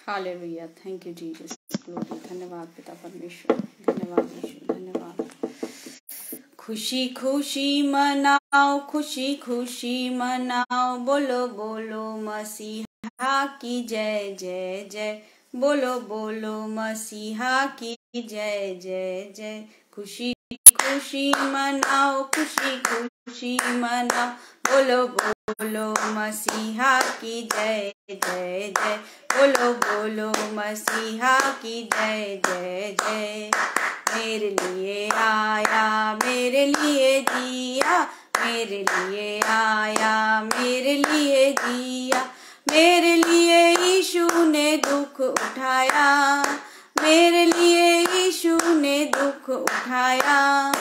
Hallelujah, thank you Jesus, glory. धन्यवाद पिता परमेश्वर, धन्यवाद यीशु, धन्यवाद। खुशी खुशी मनाओ, खुशी खुशी मनाओ, बोलो बोलो मसीहा की जय जय जय, बोलो बोलो मसीहा की जय जय जय। खुशी खुशी मनाओ, खुशी खुशी मनाओ, बोलो बोलो मसीहा की जय जय जय, बोलो बोलो मसीहा की जय जय जय। मेरे लिए आया, मेरे लिए दिया, मेरे लिए आया, मेरे लिए दिया, मेरे लिए यीशु ने दुख उठाया, मेरे लिए यीशु ने दुख उठाया।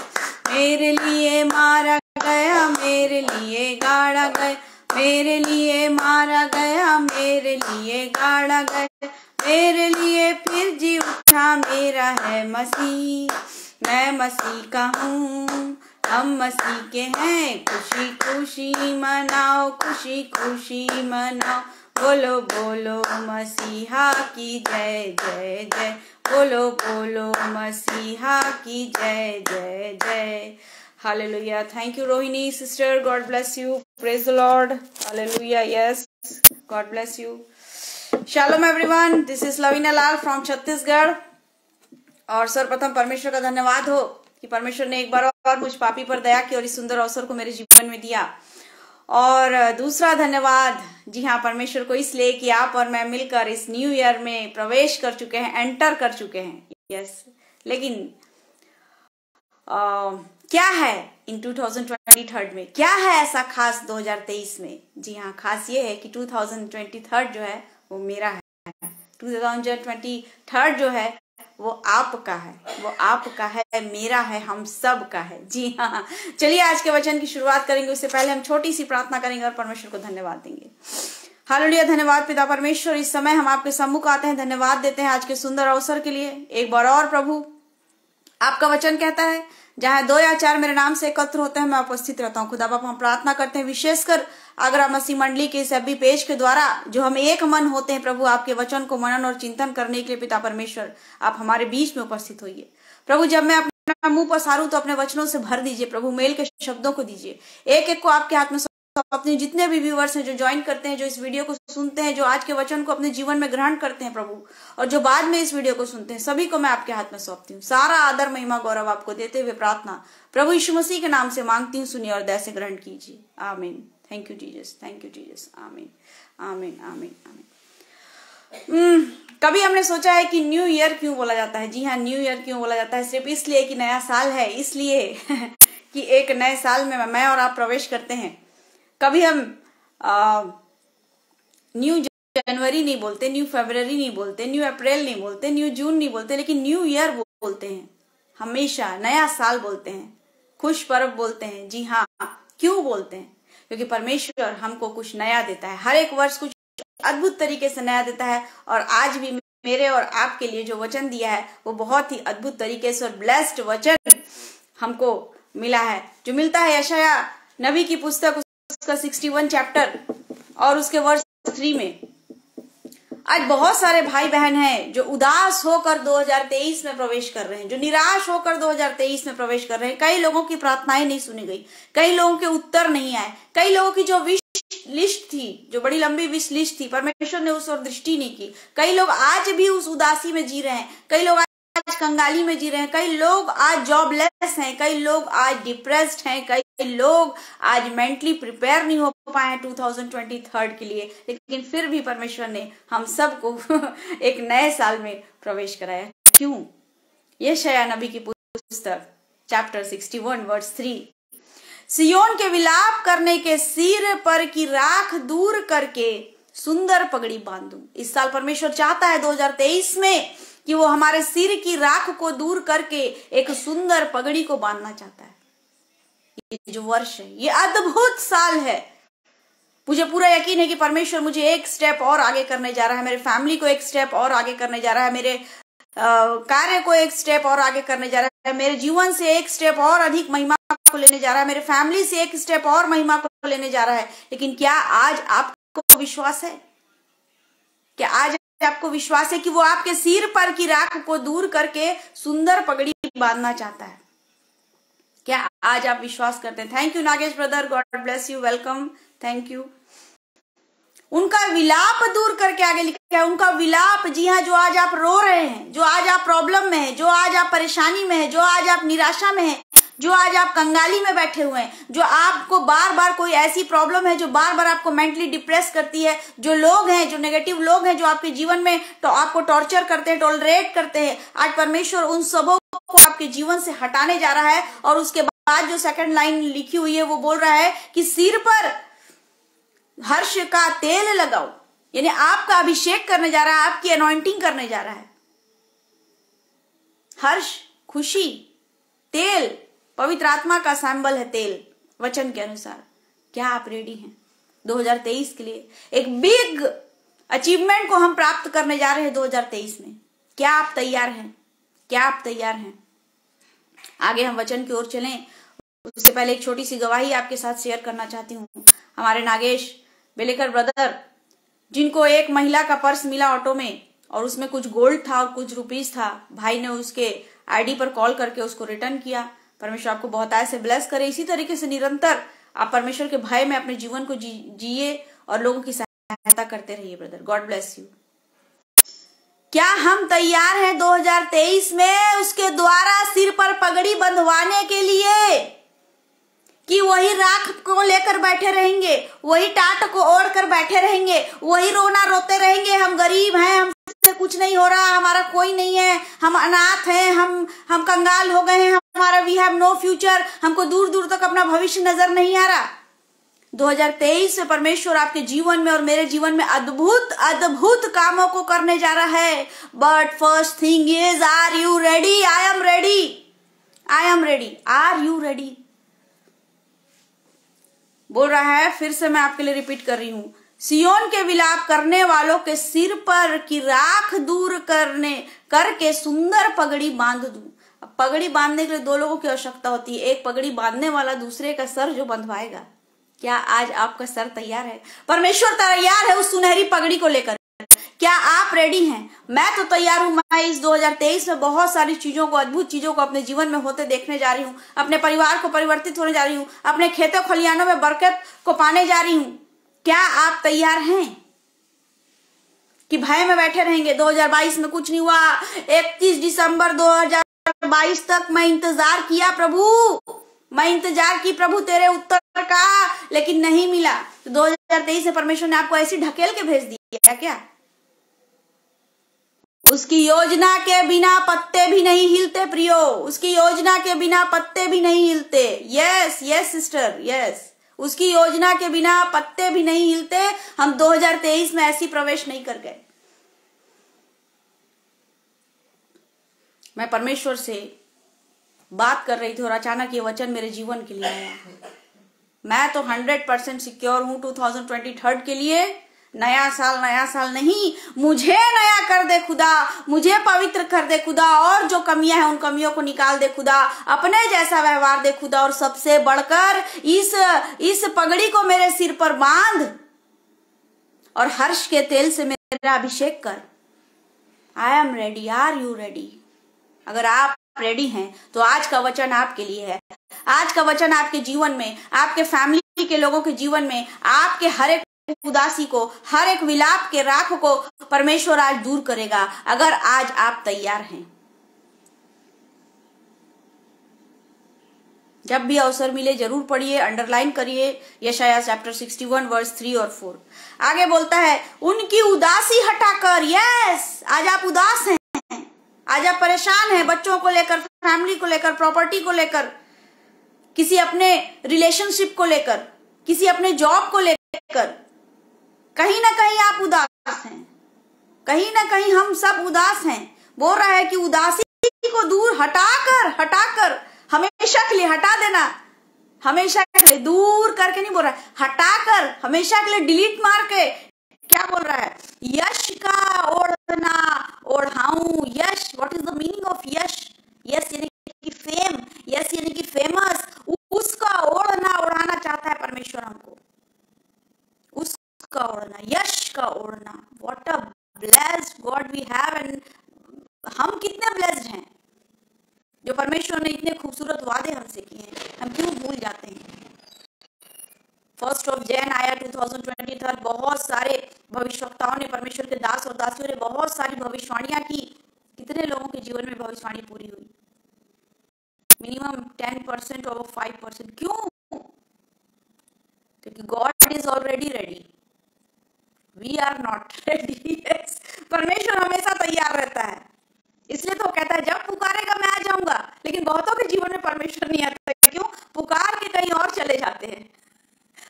मेरे लिए मारा गया, मेरे लिए गाड़ा गया, मेरे लिए मारा गया, मेरे लिए गाड़ा गया, मेरे लिए फिर जी उठा, मेरा है मसीह, मैं मसीह का हूँ, हम मसीह के हैं। खुशी खुशी मनाओ, खुशी खुशी मनाओ, बोलो बोलो मसीहा की जय जय जय, बोलो बोलो मसीहा की जय जय जय। Hallelujah, thank you Rohini sister, God bless you, praise the Lord, hallelujah, yes, God bless you. Shalom everyone, this is Lavina Lal from Chhattisgarh. और सर्वप्रथम परमेश्वर का धन्यवाद हो कि परमेश्वर ने एक बार और मुझ पापी पर दया की और इस सुंदर अवसर को मेरे जीवन में दिया। और दूसरा धन्यवाद, जी हाँ, परमेश्वर को इसलिए कि आप और मैं मिलकर इस न्यू ईयर में प्रवेश कर चुके हैं, एंटर कर चुके हैं, यस। लेकिन क्या है इन 2023 में, क्या है ऐसा खास 2023 में? जी हाँ, खास ये है कि 2023 जो है वो मेरा है, 2023 जो है वो आपका है, वो आपका है, मेरा है, हम सब का है। जी हाँ, चलिए आज के वचन की शुरुआत करेंगे। उससे पहले हम छोटी सी प्रार्थना करेंगे और परमेश्वर को धन्यवाद देंगे। हालेलुया, धन्यवाद पिता परमेश्वर, इस समय हम आपके सम्मुख आते हैं, धन्यवाद देते हैं आज के सुंदर अवसर के लिए। एक बार और प्रभु, आपका वचन कहता है जहां 2 या 4 मेरे नाम से एकत्र होते हैं मैं उपस्थित रहता हूँ। खुदा बाप, हम प्रार्थना करते हैं विशेषकर आगरा मसीह मंडली के इस अभी पेज के द्वारा जो हम एक मन होते हैं प्रभु, आपके वचन को मनन और चिंतन करने के लिए पिता परमेश्वर आप हमारे बीच में उपस्थित होइए प्रभु। जब मैं अपना मुंह पसारूं तो अपने वचनों से भर दीजिए प्रभु, मेल के शब्दों को दीजिए, एक एक को आपके हाथ में। अपने जितने भी व्यूअर्स हैं जो ज्वाइन करते हैं, जो इस वीडियो को सुनते हैं, जो आज के वचन को अपने जीवन में ग्रहण करते हैं प्रभु, और जो बाद में इस वीडियो को सुनते हैं, सभी को मैं आपके हाथ में सौंपती हूँ। सारा आदर महिमा गौरव आपको देते हुए प्रार्थना प्रभु यीशु मसीह के नाम से मांगती हूँ, सुनिए और दया से ग्रहण कीजिए, आमीन। Thank you Jesus, thank you Jesus, आमीन आमीन आमीन आमीन। कभी हमने सोचा है कि न्यू ईयर क्यों बोला जाता है? जी हाँ, न्यू ईयर क्यों बोला जाता है? सिर्फ इसलिए कि नया साल है, इसलिए कि एक नए साल में मैं और आप प्रवेश करते हैं। कभी हम न्यू जनवरी नहीं बोलते, न्यू फरवरी नहीं बोलते, न्यू अप्रैल नहीं बोलते, न्यू जून नहीं बोलते, लेकिन न्यू ईयर बोलते हैं। हमेशा नया साल बोलते हैं, खुश पर्व बोलते हैं। जी हाँ, क्यों बोलते हैं? क्योंकि परमेश्वर हमको कुछ नया देता है, हर एक वर्ष कुछ अद्भुत तरीके से नया देता है। और आज भी मेरे और आपके लिए जो वचन दिया है वो बहुत ही अद्भुत तरीके से और ब्लेस्ड वचन हमको मिला है, जो मिलता है यशाया नबी की पुस्तक उसका 61 चैप्टर और उसके वर्ष 3 में। आज बहुत सारे भाई बहन हैं जो उदास होकर 2023 में प्रवेश कर रहे हैं, जो निराश होकर 2023 में प्रवेश कर रहे हैं। कई लोगों की प्रार्थनाएं नहीं सुनी गई, कई लोगों के उत्तर नहीं आए, कई लोगों की जो विश लिस्ट थी, जो बड़ी लंबी विश लिस्ट थी, परमेश्वर ने उस ओर दृष्टि नहीं की। कई लोग आज भी उस उदासी में जी रहे हैं, कई लोग आज कंगाली में जी रहे हैं, कई लोग आज जॉबलेस हैं, कई लोग आज डिप्रेस्ड हैं, कई लोग आज मेंटली प्रिपेयर नहीं हो पाए हैं 2023 के लिए। लेकिन फिर भी परमेश्वर ने हम सबको एक नए साल में प्रवेश कराया। क्यों? यशाया नबी की पुस्तक चैप्टर 61 वर्स 3, सियोन के विलाप करने के सिर पर की राख दूर करके सुंदर पगड़ी बांधूं। इस साल परमेश्वर चाहता है 2023 में कि वो हमारे सिर की राख को दूर करके एक सुंदर पगड़ी को बांधना चाहता है। ये जो वर्ष है ये अद्भुत साल है। मुझे पूरा यकीन है कि परमेश्वर मुझे एक स्टेप और आगे करने जा रहा है, मेरे फैमिली को एक स्टेप और आगे करने जा रहा है, मेरे कार्य को एक स्टेप और आगे करने जा रहा है, मेरे जीवन से एक स्टेप और अधिक महिमा को लेने जा रहा है, मेरे फैमिली से एक स्टेप और महिमा को लेने जा रहा है। लेकिन क्या आज आपको विश्वास है? क्या आज आपको विश्वास है कि वो आपके सिर पर की राख को दूर करके सुंदर पगड़ी बांधना चाहता है। क्या आज आप विश्वास करते हैं? Thank you Nagesh brother, God bless you, welcome, thank you. उनका विलाप दूर करके आगे लिखा है, उनका विलाप, जी हाँ, जो आज आप रो रहे हैं, जो आज आप प्रॉब्लम में है, जो आज आप परेशानी में है, जो आज आप निराशा में है, जो आज आप कंगाली में बैठे हुए हैं, जो आपको बार बार कोई ऐसी प्रॉब्लम है जो बार बार आपको मेंटली डिप्रेस करती है, जो लोग हैं, जो नेगेटिव लोग हैं, जो आपके जीवन में तो आपको टॉर्चर करते हैं, टॉलरेट करते हैं, आज परमेश्वर उन सबों को आपके जीवन से हटाने जा रहा है। और उसके बाद जो सेकंड लाइन लिखी हुई है वो बोल रहा है कि सिर पर हर्ष का तेल लगाओ, यानी आपका अभिषेक करने जा रहा है, आपकी अनॉइंटिंग करने जा रहा है। हर्ष, खुशी, तेल पवित्र आत्मा का सैंबल है तेल, वचन के अनुसार। क्या आप रेडी हैं 2023 के लिए? एक बिग अचीवमेंट को हम प्राप्त करने जा रहे हैं 2023 में। क्या आप तैयार हैं? क्या आप तैयार हैं? आगे हम वचन की ओर चलें, उससे पहले एक छोटी सी गवाही आपके साथ शेयर करना चाहती हूँ। हमारे नागेश बेलेकर ब्रदर, जिनको एक महिला का पर्स मिला ऑटो में और उसमें कुछ गोल्ड था और कुछ रुपीस था, भाई ने उसके आईडी पर कॉल करके उसको रिटर्न किया। परमेश्वर आपको बहुत ऐसे ब्लेस करे। इसी तरीके से निरंतर आप परमेश्वर के भय में अपने जीवन को जिए और लोगों की सहायता करते रहिए ब्रदर, गॉड ब्लेस यू। क्या हम तैयार हैं 2023 में उसके द्वारा सिर पर पगड़ी बंधवाने के लिए? कि वही राख को लेकर बैठे रहेंगे, वही टाट को ओढ़ कर बैठे रहेंगे, वही रोना रोते रहेंगे, हम गरीब हैं, हमसे कुछ नहीं हो रहा, हमारा कोई नहीं है, हम अनाथ हैं, हम कंगाल हो गए हैं, हमारा वी हैव नो फ्यूचर, हमको दूर दूर तक अपना भविष्य नजर नहीं आ रहा। 2023 में परमेश्वर आपके जीवन में और मेरे जीवन में अद्भुत अद्भुत कामों को करने जा रहा है। But first thing is, are you ready? I am ready, I am ready. Are you ready? बोल रहा है, फिर से मैं आपके लिए रिपीट कर रही हूं, सियोन के विलाप करने वालों के सिर पर की राख दूर करके सुंदर पगड़ी बांध दूं। अब पगड़ी बांधने के लिए दो लोगों की आवश्यकता होती है, एक पगड़ी बांधने वाला, दूसरे का सर जो बंधवाएगा। क्या आज आपका सर तैयार है? परमेश्वर तैयार है उस सुनहरी पगड़ी को लेकर। क्या आप रेडी हैं? मैं तो तैयार हूं। मैं इस 2023 में बहुत सारी चीजों को, अद्भुत चीजों को अपने जीवन में होते देखने जा रही हूँ। अपने परिवार को परिवर्तित होने जा रही हूँ, अपने खेतों खलियानों में बरकत को पाने जा रही हूँ। क्या आप तैयार हैं कि भय में बैठे रहेंगे? 2022 में कुछ नहीं हुआ, 31 दिसंबर 2022 तक मैं इंतजार किया प्रभु, मैं इंतजार की प्रभु तेरे उत्तर का, लेकिन नहीं मिला। तो 2023 में परमेश्वर ने आपको ऐसी ढकेल के भेज दिया क्या? उसकी योजना के बिना पत्ते भी नहीं हिलते प्रियो, उसकी योजना के बिना पत्ते भी नहीं हिलते। यस यस सिस्टर, यस, उसकी योजना के बिना पत्ते भी नहीं हिलते। हम 2023 में ऐसी प्रवेश नहीं कर गए। मैं परमेश्वर से बात कर रही थी और अचानक ये वचन मेरे जीवन के लिए आया। मैं तो 100% सिक्योर हूं 2023 के लिए। नया साल नहीं, मुझे नया कर दे खुदा, मुझे पवित्र कर दे खुदा, और जो कमियां हैं उन कमियों को निकाल दे खुदा, अपने जैसा व्यवहार दे खुदा, और सबसे बढ़कर इस पगड़ी को मेरे सिर पर बांध और हर्ष के तेल से मेरा अभिषेक कर। I am ready, are you ready? अगर आप रेडी हैं तो आज का वचन आपके लिए है। आज का वचन आपके जीवन में, आपके फैमिली के लोगों के जीवन में, आपके हर एक उदासी को, हर एक विलाप के राख को परमेश्वर आज दूर करेगा, अगर आज आप तैयार हैं। जब भी अवसर मिले जरूर पढ़िए, अंडरलाइन करिए यशायाह चैप्टर 61 वर्स 3 और 4। आगे बोलता है, उनकी उदासी हटाकर। यस, आज आप उदास हैं, आज आप परेशान हैं, बच्चों को लेकर, फैमिली को लेकर, प्रॉपर्टी को लेकर, किसी अपने रिलेशनशिप को लेकर, किसी अपने जॉब को लेकर। कहीं ना कहीं आप उदास हैं, कहीं ना कहीं हम सब उदास हैं। बोल रहा है कि उदासी को दूर हटाकर हमेशा के लिए हटा देना, हमेशा के लिए, दूर करके नहीं बोल रहा है, हटाकर, हमेशा के लिए डिलीट मार के। क्या बोल रहा है? यश का ओढ़ना ओढ़ाऊं। यश, what is the meaning of yash? यश यानी कि फेम, यश यानी कि फेमस। उसका ओढ़ना ओढ़ाना चाहता है परमेश्वर हमको, उसका ओढ़ना, यश का ओढ़ना। What a blessed blessed God we have, and हम कितने ब्लेस्ड हैं जो परमेश्वर ने इतने खूबसूरत वादे हमसे किए हैं, हम क्यों भूल जाते हैं। 1 जनवरी आया 2023, बहुत सारे भविष्यवक्ताओं ने, परमेश्वर के दास और दासियों ने बहुत सारी भविष्यवाणियां की। कितने लोगों के जीवन में भविष्यवाणी पूरी हुई? मिनिमम 10% और 5%। क्यों? क्योंकि God is already ready, we are not ready. परमेश्वर हमेशा तैयार रहता है, इसलिए तो कहता है जब पुकारेगा मैं आ जाऊंगा। लेकिन बहुतों के जीवन में परमेश्वर नहीं आता। क्यों? पुकार के कहीं और चले जाते हैं।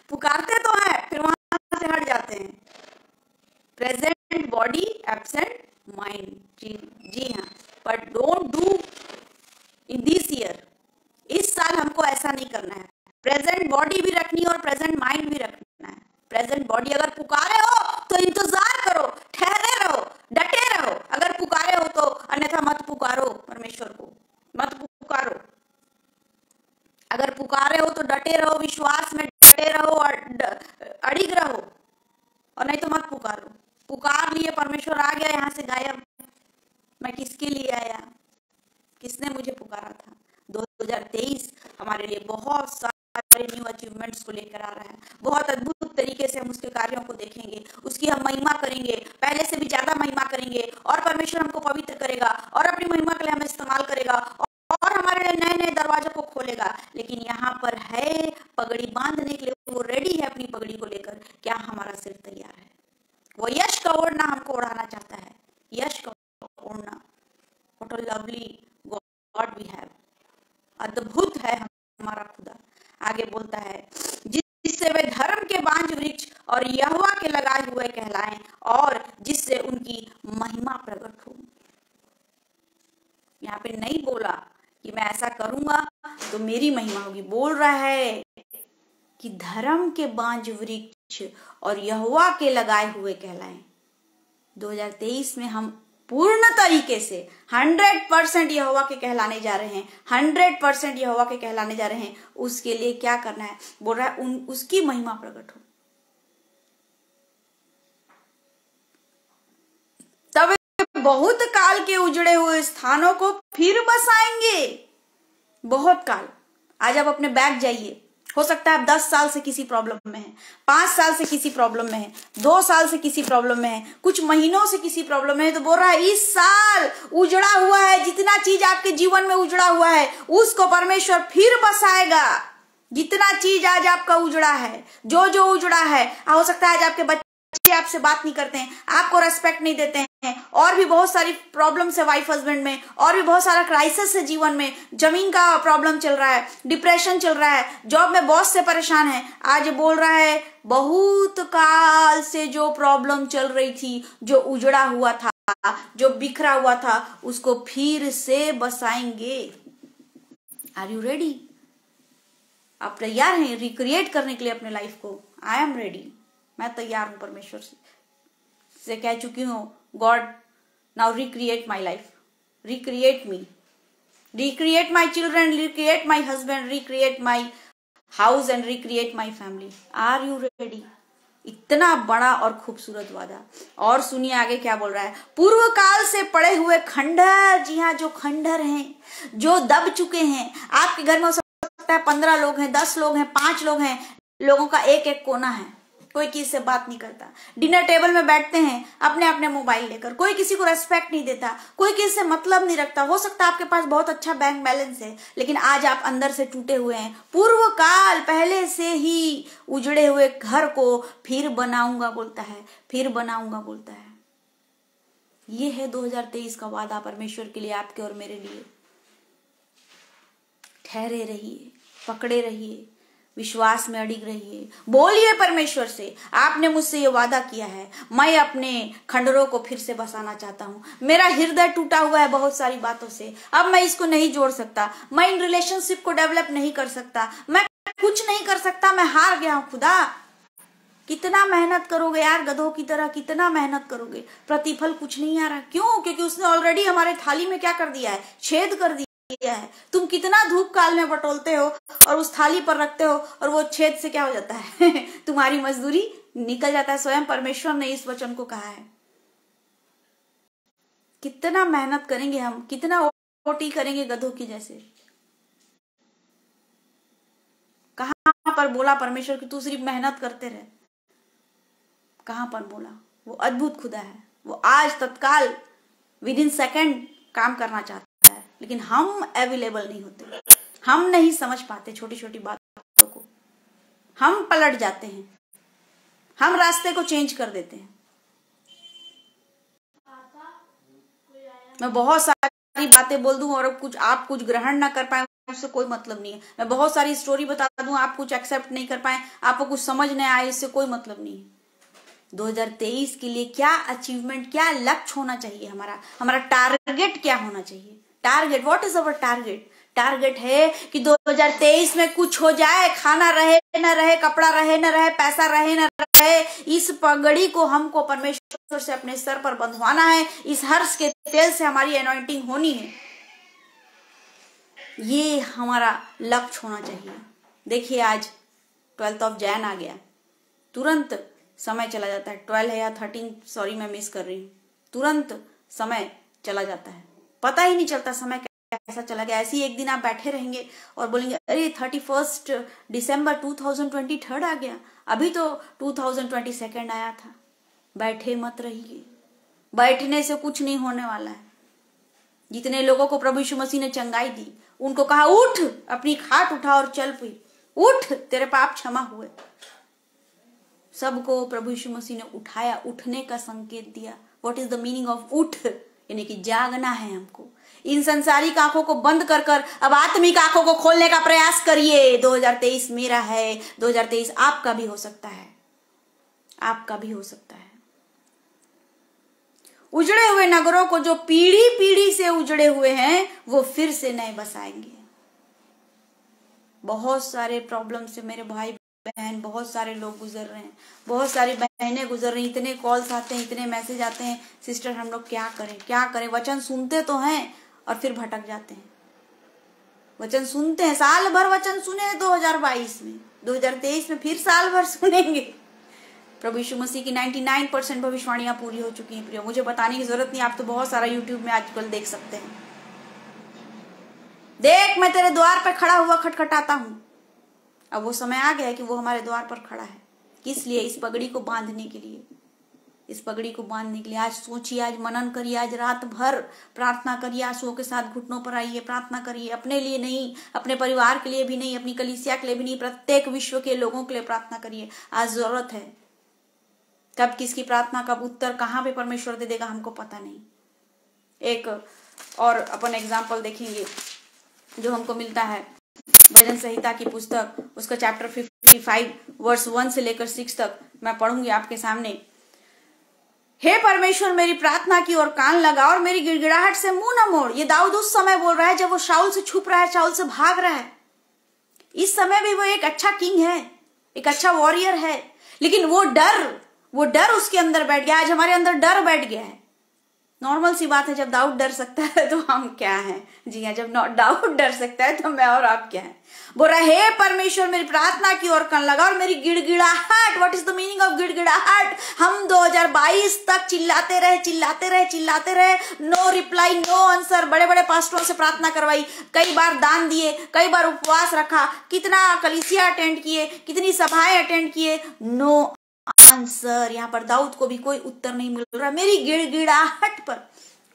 पुकारते तो है, फिर वहां से हट जाते हैं। Present body absent mind. जी हाँ, but don't do in this year. इस साल हमको ऐसा नहीं करना है। प्रेजेंट बॉडी भी रखनी है और प्रेजेंट माइंड भी रखना है। प्रेजेंट बॉडी अगर पुकारे हो तो इंतजार करो, ठहरे रहो, डटे रहो। अगर पुकारे हो तो, अन्यथा मत पुकारो, परमेश्वर को मत पुकारो। अगर पुकारे हो तो डटे रहो, विश्वास में डटे रहो और अड़िग रहो, और नहीं तो मत पुकारो। पुकार लिए, परमेश्वर आ गया, यहाँ से गायब। मैं किसके लिए आया? किसने मुझे पुकारा था? 2023 हमारे लिए बहुत सारे न्यू अचीवमेंट्स को लेकर आ रहा है। बहुत अद्भुत तरीके से हम उसके कार्यों को देखेंगे, उसकी हम महिमा करेंगे, पहले से भी ज्यादा महिमा करेंगे, और परमेश्वर हमको पवित्र करेगा और अपनी महिमा के लिए हमें इस्तेमाल करेगा और हमारे लिए नए नए दरवाजों को खोलेगा। लेकिन यहाँ पर है, पगड़ी बांधने के लिए वो रेडी है अपनी पगड़ी को लेकर। क्या हमारा सिर तैयार है? वो यश का ओढ़ना हमको ओढ़ाना चाहता है, यश का ओढ़ना। What a lovely God we have. अद्भुत है हमारा खुदा। आगे बोलता है, जिससे वे धर्म के बांझ वृक्ष और यहोवा के लगाए हुए कहलाएं, और जिससे उनकी महिमा प्रकट हो। यहाँ पे नहीं बोला कि मैं ऐसा करूंगा तो मेरी महिमा होगी। बोल रहा है कि धर्म के बांझ वृक्ष और यहोवा के लगाए हुए कहलाएं। 2023 में हम पूर्ण तरीके से 100% यहोवा के कहलाने जा रहे हैं। 100% यहोवा के कहलाने जा रहे हैं। उसके लिए क्या करना है? बोल रहा है उसकी महिमा प्रकट हो। तब बहुत काल के उजड़े हुए स्थानों को फिर बसाएंगे। बहुत काल। आज आप अपने बैग जाइए, हो सकता है आप 10 साल से किसी प्रॉब्लम में हैं, 5 साल से किसी प्रॉब्लम में हैं, 2 साल से किसी प्रॉब्लम में हैं, कुछ महीनों से किसी प्रॉब्लम में है। तो बोल रहा है इस साल उजड़ा हुआ है, जितना चीज आपके जीवन में उजड़ा हुआ है उसको परमेश्वर फिर बसाएगा। जितना चीज आज आपका उजड़ा है, जो जो उजड़ा है, हो सकता है आज आपके बच्चे आपसे बात नहीं करते हैं, आपको रेस्पेक्ट नहीं देते हैं, और भी बहुत सारी प्रॉब्लम्स है वाइफ हस्बैंड में, और भी बहुत सारा क्राइसिस है जीवन में, जमीन का प्रॉब्लम चल रहा है, डिप्रेशन चल रहा है, जॉब में बॉस से परेशान है। आज बोल रहा है बहुत काल से जो प्रॉब्लम चल रही थी, जो उजड़ा हुआ था, जो बिखरा हुआ था, उसको फिर से बसाएंगे। Are you ready? आप तैयार हैं रिक्रिएट करने के लिए अपने लाइफ को? I am ready. मैं तैयार हूं। परमेश्वर से कह चुकी हूं, God now recreate my life, recreate me, recreate my children, recreate my husband, recreate my house and recreate my family. Are you ready? इतना बड़ा और खूबसूरत वादा। और सुनिए आगे क्या बोल रहा है। पूर्व काल से पड़े हुए खंडहर, जी हाँ, जो खंडहर हैं, जो दब चुके हैं। आपके घर में हो सकता है 15 लोग हैं, 10 लोग हैं, 5 लोग हैं, लोगों का एक एक कोना है, कोई किसी से बात नहीं करता। डिनर टेबल में बैठते हैं अपने अपने मोबाइल लेकर, कोई किसी को रेस्पेक्ट नहीं देता, कोई किसी से मतलब नहीं रखता। हो सकता है आपके पास बहुत अच्छा बैंक बैलेंस है, लेकिन आज आप अंदर से टूटे हुए हैं। पूर्व काल पहले से ही उजड़े हुए घर को फिर बनाऊंगा बोलता है, फिर बनाऊंगा बोलता है। ये है 2023 का वादा परमेश्वर के लिए, आपके और मेरे लिए। ठहरे रहिए, पकड़े रहिए, विश्वास में अड़िग रहिए, बोलिए परमेश्वर से, आपने मुझसे ये वादा किया है, मैं अपने खंडरों को फिर से बसाना चाहता हूँ। मेरा हृदय टूटा हुआ है बहुत सारी बातों से, अब मैं इसको नहीं जोड़ सकता, मैं इन रिलेशनशिप को डेवलप नहीं कर सकता, मैं कुछ नहीं कर सकता, मैं हार गया हूँ। खुदा कितना मेहनत करोगे यार, गधों की तरह कितना मेहनत करोगे, प्रतिफल कुछ नहीं आ रहा। क्यों? क्योंकि उसने ऑलरेडी हमारे थाली में क्या कर दिया है? छेद कर दिया है। तुम कितना धूप काल में बटोलते हो और उस थाली पर रखते हो, और वो छेद से क्या हो जाता है? तुम्हारी मजदूरी निकल जाता है। स्वयं परमेश्वर ने इस वचन को कहा है। कितना मेहनत करेंगे हम, कितना ओटी करेंगे गधों की जैसे। कहां पर बोला परमेश्वर कि तू सिर्फ मेहनत करते रहे? कहां पर बोला? वो अद्भुत खुदा है, वो आज तत्काल विद इन सेकेंड काम करना चाहता है, लेकिन हम अवेलेबल नहीं होते, हम नहीं समझ पाते छोटी छोटी बातों को, हम पलट जाते हैं, हम रास्ते को चेंज कर देते हैं। मैं बहुत सारी बातें बोल दूं और कुछ आप कुछ ग्रहण ना कर पाए, उससे कोई मतलब नहीं है। मैं बहुत सारी स्टोरी बता दूं, आप कुछ एक्सेप्ट नहीं कर पाए, आपको कुछ समझ नहीं आए, इससे कोई मतलब नहीं है। 2023 के लिए क्या अचीवमेंट, क्या लक्ष्य होना चाहिए हमारा, हमारा टारगेट क्या होना चाहिए? Target, what is our target? Target है कि 2023 में कुछ हो जाए, खाना रहे न रहे, कपड़ा रहे न रहे, पैसा रहे न रहे, इस पगड़ी को हमको परमेश्वर से अपने सर पर बंधवाना है, इस हर्ष के तेल से हमारी एनॉइंटिंग होनी है, ये हमारा लक्ष्य होना चाहिए। देखिए आज 12 जैन आ गया, तुरंत समय चला जाता है। 12 है या 13, सॉरी मैं मिस कर रही हूँ, तुरंत समय चला जाता है, पता ही नहीं चलता समय कैसा चला गया। ऐसे ही एक दिन आप बैठे रहेंगे और बोलेंगे अरे 31 दिसंबर 2023 आ गया, अभी तो 2022 आया था। बैठे मत रहिए, बैठने से कुछ नहीं होने वाला है। जितने लोगों को प्रभु यीशु मसीह ने चंगाई दी, उनको कहा उठ, अपनी खाट उठा और चल पी, उठ, तेरे पाप क्षमा हुए। सबको प्रभु यीशु मसीह ने उठाया, उठने का संकेत दिया। What is the meaning of उठ? यानी कि जागना है हमको। इन संसारिक आंखों को बंद कर कर अब आत्मिक आंखों को खोलने का प्रयास करिए। 2023 मेरा है, 2023 आपका भी हो सकता है, आपका भी हो सकता है। उजड़े हुए नगरों को जो पीढ़ी पीढ़ी से उजड़े हुए हैं, वो फिर से नए बसाएंगे। बहुत सारे प्रॉब्लम से मेरे भाई बहन, बहुत सारे लोग गुजर रहे हैं, बहुत सारी बहनें गुजर रही हैं। इतने कॉल्स आते हैं, इतने मैसेज आते हैं, सिस्टर हम लोग क्या करें, क्या करें। वचन सुनते तो हैं और फिर भटक जाते हैं। वचन सुनते हैं, साल भर वचन सुने 2022 में, 2023 में फिर साल भर सुनेंगे। प्रभु यीशु मसीह की 99% भविष्यवाणियां पूरी हो चुकी हैं। प्रियो, मुझे बताने की जरूरत नहीं, आप तो बहुत सारा यूट्यूब में आजकल देख सकते हैं। देख, मैं तेरे द्वार पर खड़ा हुआ खटखटाता हूं। अब वो समय आ गया है कि वो हमारे द्वार पर खड़ा है। किस लिए? इस पगड़ी को बांधने के लिए, इस पगड़ी को बांधने के लिए। आज सोचिए, आज मनन करिए, आज रात भर प्रार्थना करिए, आंसुओं के साथ घुटनों पर आइए, प्रार्थना करिए। अपने लिए नहीं, अपने परिवार के लिए भी नहीं, अपनी कलीसिया के लिए भी नहीं, प्रत्येक विश्व के लोगों के लिए प्रार्थना करिए। आज जरूरत है। कब किसकी प्रार्थना, कब उत्तर, कहां पे परमेश्वर दे देगा, हमको पता नहीं। एक और अपन एग्जाम्पल देखेंगे जो हमको मिलता है भजन संहिता की पुस्तक, उसका चैप्टर 55 वर्स 1 से लेकर 6 तक मैं पढ़ूंगी आपके सामने। हे परमेश्वर, मेरी प्रार्थना की और कान लगा और मेरी गिड़गिड़ाहट से मुंह न मोड़। ये दाऊद उस समय बोल रहा है जब वो शाऊल से छुप रहा है, शाऊल से भाग रहा है। इस समय भी वो एक अच्छा किंग है, एक अच्छा वॉरियर है, लेकिन वो डर उसके अंदर बैठ गया। आज हमारे अंदर डर बैठ गया है। नॉर्मल सी बात है, जब दाऊद डर सकता है तो हम क्या हैं? जी हाँ, जब दाऊद डर सकता है तो मैं और आप क्या हैं? बोल रहा है, हे परमेश्वर, मेरी प्रार्थना की ओर कान लगा और मेरी गिड़गिड़ाहट। What is the meaning of gidgidahat? हम 2022 तक चिल्लाते रहे, नो रिप्लाई, नो आंसर। बड़े बड़े पास्टरों से प्रार्थना करवाई, कई बार दान दिए, कई बार उपवास रखा, कितना कलीसिया अटेंड किए, कितनी सभाएं अटेंड किए, नो आंसर। यहाँ पर दाऊद को भी कोई उत्तर नहीं मिल रहा। मेरी गिड़गिड़ाहट पर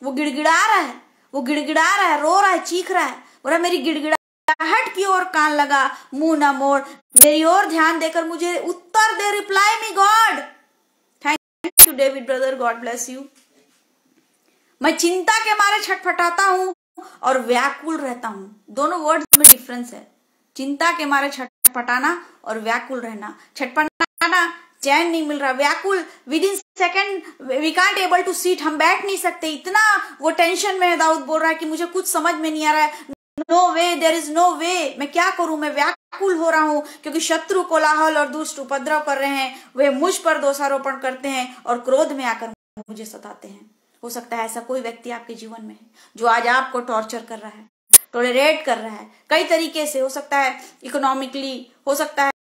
वो गिड़गिड़ा रहा है, रो रहा है, चीख रहा है। बोला, मेरी गिड़गिड़ाहट की ओर कान लगा, मुंह ना मोड़, मेरी ओर ध्यान देकर मुझे उत्तर दे। Reply me God. Thank you David brother, God bless you. मैं चिंता के मारे छटपटाता हूं और व्याकुल रहता हूं। दोनों वर्ड्स में डिफरेंस है। चिंता के मारे छटपटाना और व्याकुल रहना। छटपटाना, चैन नहीं मिल रहा, व्याकुल, within second we can't able to seat, हम बैठ नहीं सकते, इतना वो टेंशन में है। दाऊद बोल रहा है कि मुझे कुछ समझ में नहीं आ रहा है, no way, there is no way, मैं क्या करूं, मैं व्याकुल हो रहा हूं, क्योंकि शत्रु कोलाहल और दुष्ट उपद्रव कर रहे हैं। वे मुझ पर दोषारोपण करते हैं और क्रोध में आकर मुझे सताते हैं। हो सकता है ऐसा कोई व्यक्ति आपके जीवन में है जो आज आपको टॉर्चर कर रहा है, टॉलरेट कर रहा है, कई तरीके से। हो सकता है इकोनॉमिकली, हो सकता है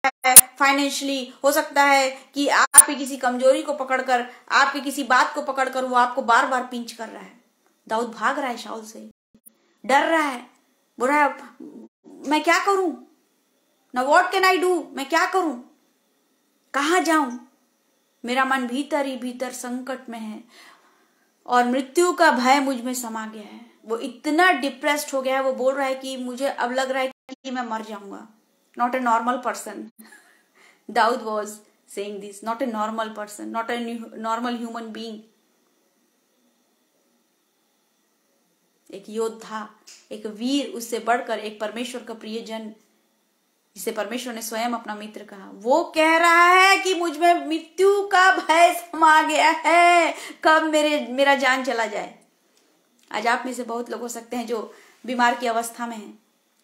फाइनेंशियली, हो सकता है कि आपकी किसी कमजोरी को पकड़कर, आपकी किसी बात को पकड़कर वो आपको बार बार पिंच कर रहा है। दाऊद भाग रहा है शाऊल से, डर रहा है, बोल रहा है मैं क्या करूं ना, व्हाट कैन आई डू, मैं क्या करूं, कहां जाऊं, मेरा मन भीतर ही भीतर संकट में है और मृत्यु का भय मुझ में समा गया है। वो इतना डिप्रेस्ड हो गया है, वो बोल रहा है कि मुझे अब लग रहा है कि मैं मर जाऊंगा। Not a normal person, Dawood was saying this, not a normal person, not a normal human being. एक योद्धा, एक वीर, उससे बढ़कर एक परमेश्वर का प्रियजन, जिसे परमेश्वर ने स्वयं अपना मित्र कहा, वो कह रहा है कि मुझ में मृत्यु का भय समा गया है, कब मेरा जान चला जाए। आज आप में से बहुत लोग हो सकते हैं जो बीमार की अवस्था में हैं।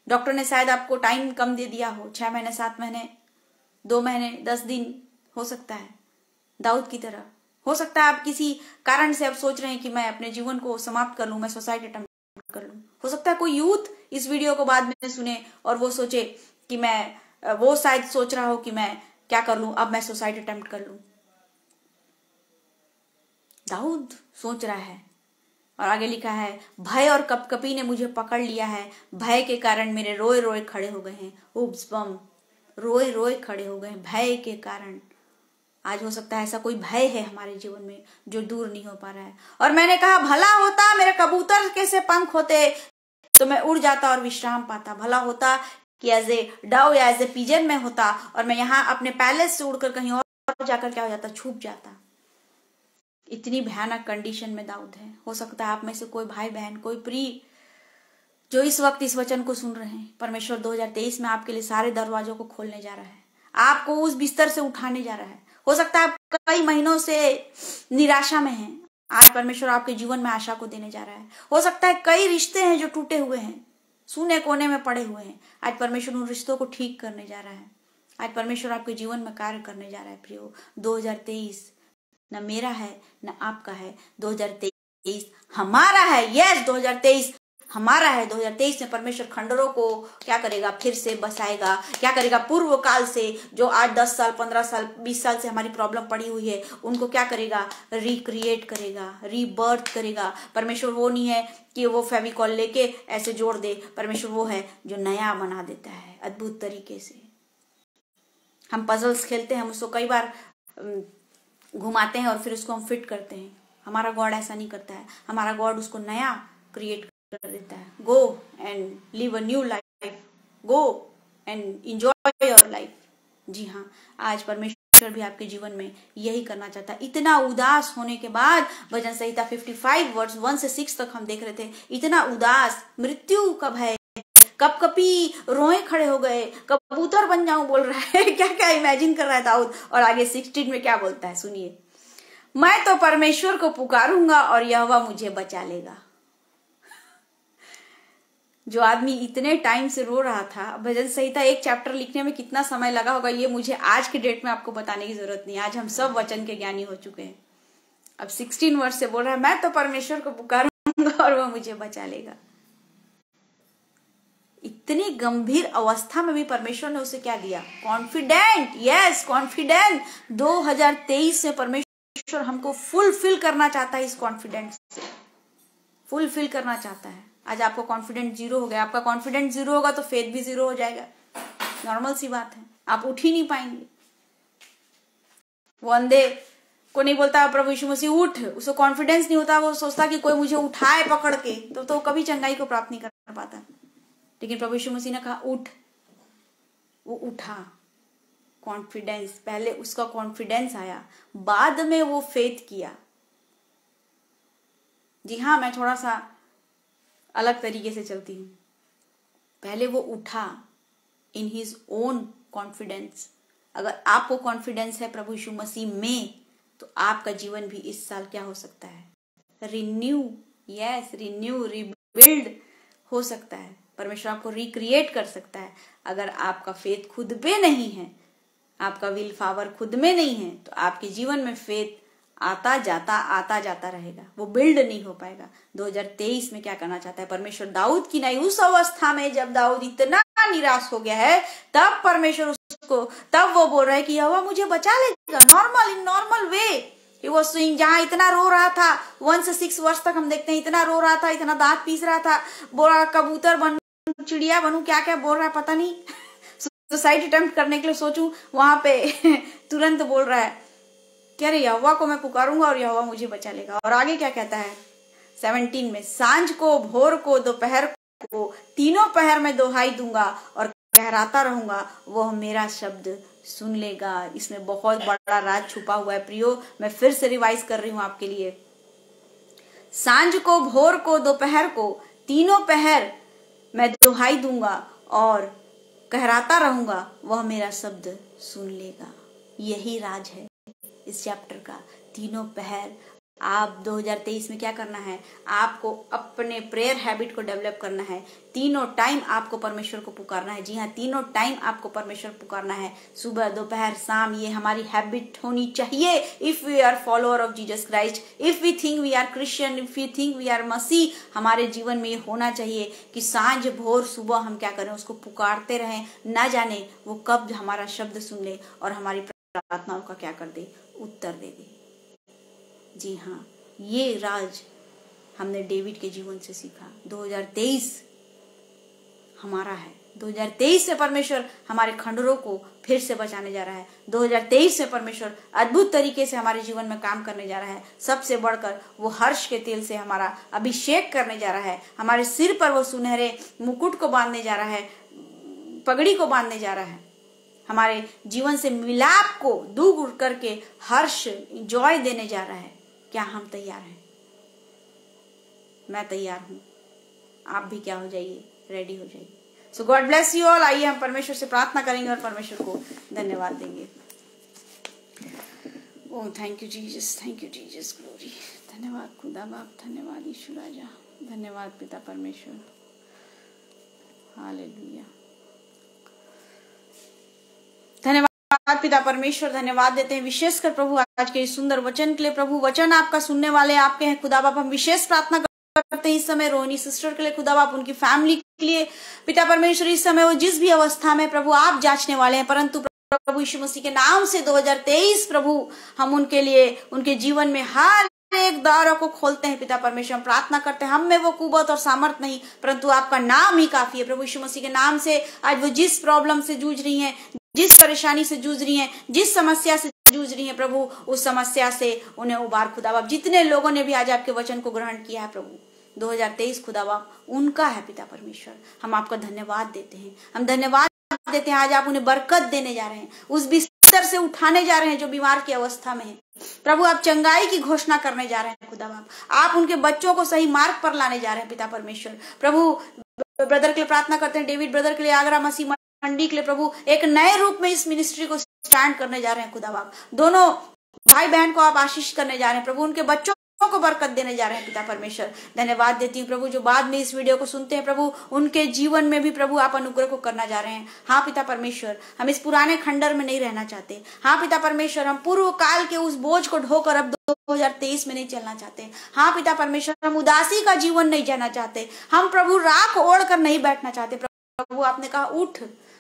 डॉक्टर ने शायद आपको टाइम कम दे दिया हो, 6 महीने, 7 महीने, 2 महीने, 10 दिन, हो सकता है दाऊद की तरह। हो सकता है आप किसी कारण से आप सोच रहे हैं कि मैं अपने जीवन को समाप्त कर लूं, मैं सुसाइड अटेम्प्ट कर लूं। हो सकता है कोई यूथ इस वीडियो को बाद में सुने और वो सोचे कि वो शायद सोच रहा हो कि मैं क्या कर लूं, अब मैं सुसाइड अटेम्प्ट कर लूं। दाऊद सोच रहा है और आगे लिखा है, भय और कपकपी ने मुझे पकड़ लिया है, भय के कारण मेरे रोए रोए खड़े हो गए हैं। उब्स बम, रोए रोए खड़े हो गए हैं भय के कारण। आज हो सकता है ऐसा कोई भय है हमारे जीवन में जो दूर नहीं हो पा रहा है। और मैंने कहा भला होता मेरे कबूतर के से पंख होते तो मैं उड़ जाता और विश्राम पाता। भला होता कि एज ए डव या एज ए पिजन में होता और मैं यहाँ अपने पैलेस से उड़कर कहीं और जाकर क्या हो जाता, छुप जाता। इतनी भयानक कंडीशन में दाऊद है। हो सकता है आप में से कोई भाई बहन, कोई प्रिय जो इस वक्त इस वचन को सुन रहे हैं, परमेश्वर 2023 में आपके लिए सारे दरवाजों को खोलने जा रहा है, आपको उस बिस्तर से उठाने जा रहा है। हो सकता है आप कई महीनों से निराशा में हैं, आज परमेश्वर आपके जीवन में आशा को देने जा रहा है। हो सकता है कई रिश्ते हैं जो टूटे हुए हैं, सूने कोने में पड़े हुए हैं, आज परमेश्वर उन रिश्तों को ठीक करने जा रहा है। आज परमेश्वर आपके जीवन में कार्य करने जा रहा है। प्रियो, 2023 न मेरा है न आपका है, 2023 हमारा है। यस, 2023 हमारा है। 2023 में परमेश्वर खंडरों को क्या करेगा, फिर से बसाएगा। क्या करेगा, पूर्व काल से जो आज 10 साल 15 साल 20 साल से हमारी प्रॉब्लम पड़ी हुई है, उनको क्या करेगा, रिक्रिएट करेगा, रीबर्थ करेगा। परमेश्वर वो नहीं है कि वो फेविकॉल लेके ऐसे जोड़ दे, परमेश्वर वो है जो नया बना देता है अद्भुत तरीके से। हम पजल्स खेलते हैं, हम उसको कई बार घुमाते हैं और फिर उसको हम फिट करते हैं। हमारा गॉड ऐसा नहीं करता है, हमारा गॉड उसको नया क्रिएट कर देता है। Go and live a new life, go and enjoy your life. जी हाँ, आज परमेश्वर भी आपके जीवन में यही करना चाहता है। इतना उदास होने के बाद, भजन संहिता 55 वर्स 1 से 6 तक हम देख रहे थे, इतना उदास, मृत्यु का भय, कपकपी, रोए खड़े हो गए, कबूतर बन जाऊं बोल रहा है। क्या क्या इमेजिन कर रहा है दाऊद। और आगे 16 में क्या बोलता है, सुनिए, मैं तो परमेश्वर को पुकारूंगा और यहोवा मुझे बचा लेगा। जो आदमी इतने टाइम से रो रहा था, भजन संहिता 1 चैप्टर लिखने में कितना समय लगा होगा, ये मुझे आज के डेट में आपको बताने की जरूरत नहीं। आज हम सब वचन के ज्ञानी हो चुके हैं। अब 16 वर्ष से बोल रहा है, मैं तो परमेश्वर को पुकारूंगा और वह मुझे बचा लेगा। इतनी गंभीर अवस्था में भी परमेश्वर ने उसे क्या दिया, कॉन्फिडेंट। Yes, confident. 2023 में परमेश्वर हमको फुलफिल करना चाहता है, इस कॉन्फिडेंस से फुलफिल करना चाहता है। आज आपको कॉन्फिडेंट 0 हो गया, आपका कॉन्फिडेंट 0 होगा तो फेथ भी 0 हो जाएगा। नॉर्मल सी बात है, आप उठ ही नहीं पाएंगे। वो अंधे को नहीं बोलता प्रभु यीशु मसीह उठ, उसको कॉन्फिडेंस नहीं होता, वो सोचता कि कोई मुझे उठाए पकड़ के, तो कभी चंगाई को प्राप्त नहीं कर पाता। लेकिन प्रभु यीशु मसीह ने कहा उठ, वो उठा। कॉन्फिडेंस, पहले उसका कॉन्फिडेंस आया, बाद में वो फेथ किया। जी हाँ, मैं थोड़ा सा अलग तरीके से चलती हूँ। पहले वो उठा इन हिज ओन कॉन्फिडेंस। अगर आपको कॉन्फिडेंस है प्रभु यीशु मसीह में, तो आपका जीवन भी इस साल क्या हो सकता है, रिन्यू। यस, रिन्यू, रिबिल्ड हो सकता है। परमेश्वर आपको रिक्रिएट कर सकता है। अगर आपका फेथ खुद पे नहीं है, आपका विल पावर खुद में नहीं है, तो आपके जीवन में फेथ आता जाता रहेगा, वो बिल्ड नहीं हो पाएगा। 2023 में क्या करना चाहता है परमेश्वर, दाऊद की नई उस अवस्था में जब दाऊद इतना निराश हो गया है, तब परमेश्वर उसको, तब वो बोल रहा है कि यहोवा मुझे बचा लेगा। Normal, in normal way, He was suing, जहाँ इतना रो रहा था 1 से 6 वर्ष तक हम देखते हैं, इतना रो रहा था, इतना दांत पीस रहा था, बोला कबूतर बनूं, चिड़िया बनूं, क्या क्या बोल रहा है पता नहीं। सुसाइड अटेम्प्ट करने के लिए सोचूं, वहां पे तुरंत बोल रहा है कि अरे यहोवा को मैं पुकारूंगा और यहोवा मुझे बचा लेगा। और आगे क्या कहता है 17 में, सांझ को, भोर को, दोपहर को, तीनों पहर में दोहाई दूंगा और कहराता रहूंगा, वह मेरा शब्द सुन लेगा। इसमें बहुत बड़ा राज छुपा हुआ है प्रियो, मैं फिर से रिवाइज कर रही हूं आपके लिए। सांझ को, भोर को, दोपहर को, तीनों पहर मैं दोहाई दूंगा और कहराता रहूंगा, वह मेरा शब्द सुन लेगा। यही राज है इस चैप्टर का। तीनों पहर आप 2023 में क्या करना है, आपको अपने प्रेयर हैबिट को डेवलप करना है। तीनों टाइम आपको परमेश्वर को पुकारना है। जी हाँ, तीनों टाइम आपको परमेश्वर पुकारना है, सुबह, दोपहर, शाम। ये हमारी हैबिट होनी चाहिए। If we are follower of Jesus Christ, if we think we are Christian, if we think we are Masih, हमारे जीवन में ये होना चाहिए कि सांझ, भोर, सुबह हम क्या करें, उसको पुकारते रहें। ना जाने वो कब हमारा शब्द सुन ले और हमारी प्रार्थनाओं का क्या कर दे, उत्तर दे दे। जी हाँ, ये राज हमने डेविड के जीवन से सीखा। 2023 हमारा है। 2023 से परमेश्वर हमारे खंडरों को फिर से बचाने जा रहा है। 2023 से परमेश्वर अद्भुत तरीके से हमारे जीवन में काम करने जा रहा है। सबसे बढ़कर वो हर्ष के तेल से हमारा अभिषेक करने जा रहा है। हमारे सिर पर वो सुनहरे मुकुट को बांधने जा रहा है, पगड़ी को बांधने जा रहा है। हमारे जीवन से मिलाप को दूर करके हर्ष, जॉय देने जा रहा है। क्या हम तैयार हैं? मैं तैयार हूं। आप भी क्या हो जाइए, रेडी हो जाइए। सो गॉड ब्लेस यू ऑल। आइए हम परमेश्वर से प्रार्थना करेंगे और परमेश्वर को धन्यवाद देंगे। Oh thank you Jesus, thank you Jesus, glory. धन्यवाद खुदा बाप, धन्यवाद यीशु राजा, धन्यवाद पिता परमेश्वर, हालेलुया। धन्यवाद पिता परमेश्वर, धन्यवाद देते हैं विशेषकर प्रभु आज के इस सुंदर वचन के लिए। प्रभु वचन आपका सुनने वाले आपके हैं खुदा बाप। हम विशेष प्रार्थना करते हैं इस समय रोहिणी सिस्टर के लिए खुदा बाप, उनकी फैमिली के लिए पिता परमेश्वर। इस समय वो जिस भी अवस्था में प्रभु आप जांचने वाले हैं, परंतु प्रभु यीशु मसीह के नाम से 2023 प्रभु हम उनके लिए, उनके जीवन में हर एक द्वारों को खोलते हैं पिता परमेश्वर। हम प्रार्थना करते हैं, हम में वो कुवत और सामर्थ नहीं, परंतु आपका नाम ही काफी है। प्रभु यीशु मसीह के नाम से आज वो जिस प्रॉब्लम से जूझ रही हैं, जिस परेशानी से जूझ रही हैं, जिस समस्या से जूझ रही हैं, प्रभु उस समस्या से उन्हें उबार खुदा बाप। जितने लोगों ने भी आज आपके वचन को ग्रहण किया है प्रभु, 2023 खुदा बाप उनका है पिता परमेश्वर। हम आपका धन्यवाद देते हैं, हम धन्यवाद देते हैं। आज आप उन्हें बरकत देने जा रहे हैं, उस बिस्तर से उठाने जा रहे हैं जो बीमार की अवस्था में है। प्रभु आप चंगाई की घोषणा करने जा रहे हैं खुदा बाप। आप उनके बच्चों को सही मार्ग पर लाने जा रहे हैं पिता परमेश्वर। प्रभु ब्रदर के लिए प्रार्थना करते हैं, डेविड ब्रदर के लिए, आगरा मसीह मंडी के लिए प्रभु एक नए रूप में इस मिनिस्ट्री को स्टैंड करने जा रहे हैं खुदा बाप। दोनों भाई बहन को आप आशीष करने जा रहे हैं प्रभु, उनके बच्चों को बरकत देने जा रहे हैं पिता परमेश्वर। धन्यवाद देती हूँ प्रभु जो बाद में इस वीडियो को सुनते हैं प्रभु, उनके जीवन में भी प्रभु आप अनुग्रह को करना जा रहे हैं। हाँ पिता परमेश्वर, हम इस पुराने खंडर में नहीं रहना चाहते। हाँ पिता परमेश्वर, हम पूर्व काल के उस बोझ को ढोकर अब 2023 में नहीं चलना चाहते। हाँ पिता परमेश्वर, हम उदासी का जीवन नहीं जीना चाहते। हम प्रभु राख ओढ़ कर नहीं बैठना चाहते। प्रभु आपने कहा उठ,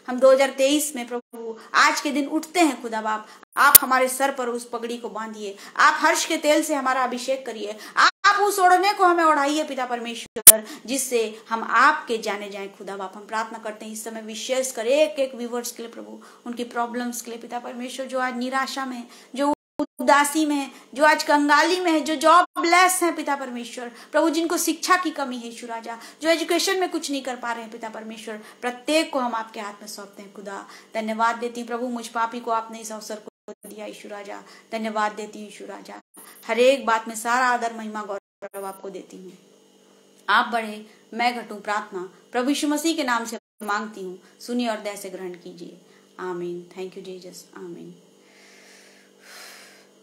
हम 2023 में प्रभु आज के दिन उठते हैं खुदा बाप। आप हमारे सर पर उस पगड़ी को बांधिए, आप हर्ष के तेल से हमारा अभिषेक करिए, आप उस ओढ़ने को हमें ओढ़ाइए पिता परमेश्वर, जिससे हम आपके जाने जाएं खुदा बाप। हम प्रार्थना करते हैं इस समय विशेष कर एक एक व्यूअर्स के लिए प्रभु, उनकी प्रॉब्लम्स के लिए पिता परमेश्वर, जो आज निराशा में, जो उदासी में है, जो आज कंगाली में है, जो जॉबलेस है पिता परमेश्वर प्रभु, जिनको शिक्षा की कमी है यीशु राजा, जो एजुकेशन में कुछ नहीं कर पा रहे हैं पिता परमेश्वर, प्रत्येक को हम आपके हाथ में सौंपते हैं खुदा। धन्यवाद देती हूँ प्रभु, मुझ पापी को आपने इस अवसर को दिया यीशु राजा। धन्यवाद देती हूँ यीशु राजा, हर एक बात में सारा आदर महिमा गौरव आपको देती हूँ। आप बढ़े मैं घटूं, प्रार्थना प्रभु यीशु मसीह के नाम से मांगती हूँ, सुनिए और दया से ग्रहण कीजिए। आमीन। थैंक यू जीसस, आमीन।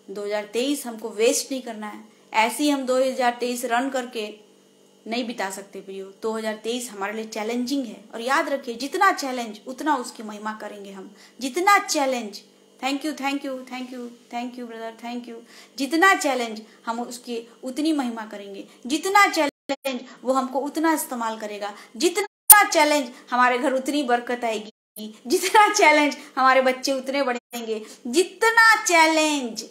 2023 हमको वेस्ट नहीं करना है। ऐसे ही हम 2023 रन करके नहीं बिता सकते प्रियो। 2023 हमारे लिए चैलेंजिंग है, और याद रखिए जितना चैलेंज उतना उसकी महिमा करेंगे हम। जितना challenge, thank you thank you thank you thank you brother, thank you. जितना चैलेंज हम उसकी उतनी महिमा करेंगे, जितना चैलेंज वो हमको उतना इस्तेमाल करेगा, जितना चैलेंज हमारे घर उतनी बरकत आएगी, जितना चैलेंज हमारे बच्चे उतने बढ़ेंगे, जितना चैलेंज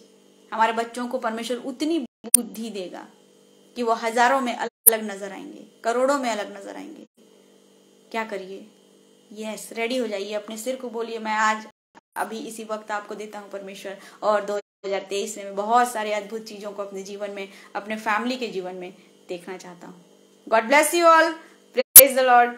हमारे बच्चों को परमेश्वर उतनी बुद्धि देगा कि वो हजारों में अलग नजर आएंगे, करोड़ों में अलग नजर आएंगे। क्या करिए? यस, रेडी हो जाइए, अपने सिर को बोलिए मैं आज अभी इसी वक्त आपको देता हूँ परमेश्वर, और 2023 में बहुत सारे अद्भुत चीजों को अपने जीवन में, अपने फैमिली के जीवन में देखना चाहता हूँ। God bless you all, praise the Lord.